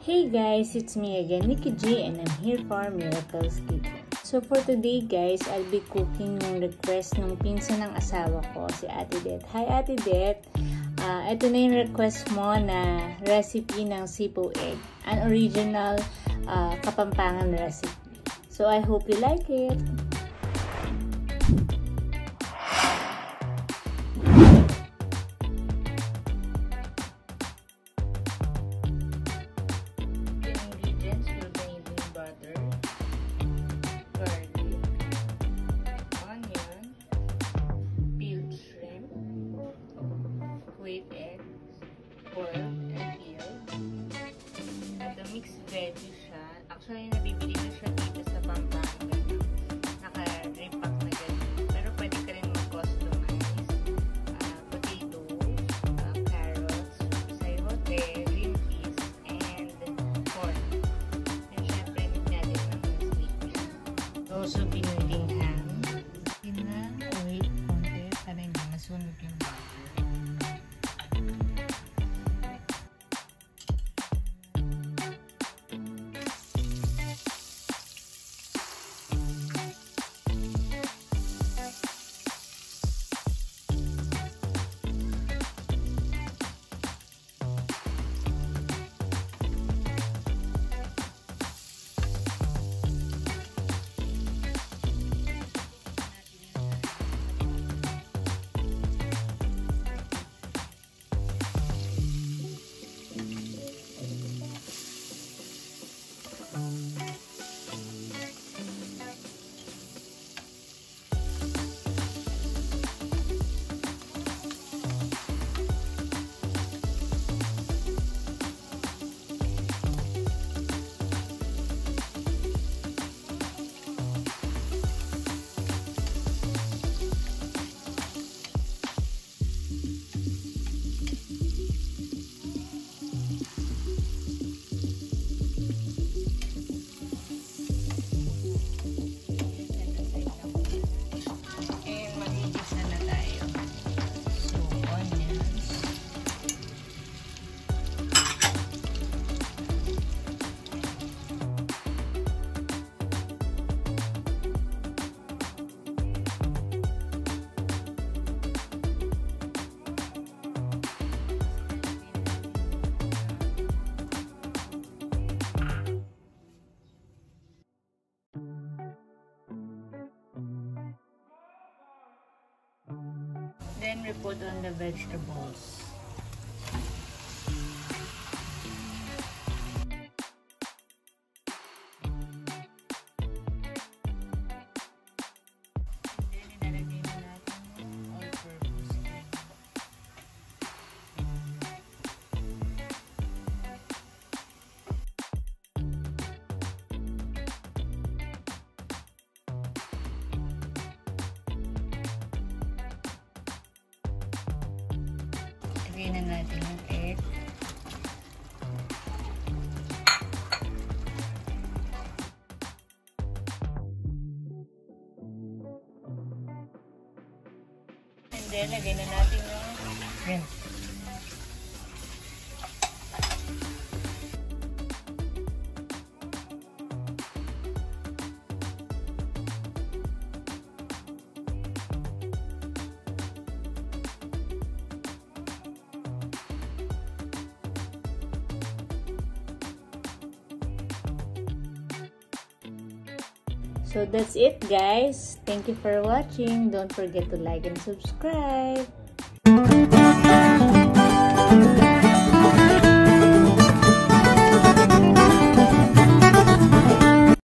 Hey guys, it's me again, Nikki G, and I'm here for Miracles Kitchen. So for today guys, I'll be cooking yung request ng pinsan ng asawa ko, si Ate Det. Hi Ate Det! Ito na yung request mo na recipe ng Sipo egg. An original Kapampangan recipe. So I hope you like it! Mixed veggie siya. Actually, nabibili na siya dito sa Kapampangan. Naka-repack na ganyan. Pero pwede ka rin mag-customize. Potatoes, carrots, sayote, green peas, and corn. And syempre, need natin ng sweet. Also, pinuling ham. Wait, konti. Para hindi masunog yung butter. Then we put on the vegetables. Then ilalagay na natin yung all-purpose egg. Lagay na natin yung egg. And then, lagay na natin yung shrimp. So that's it guys. Thank you for watching. Don't forget to like and subscribe.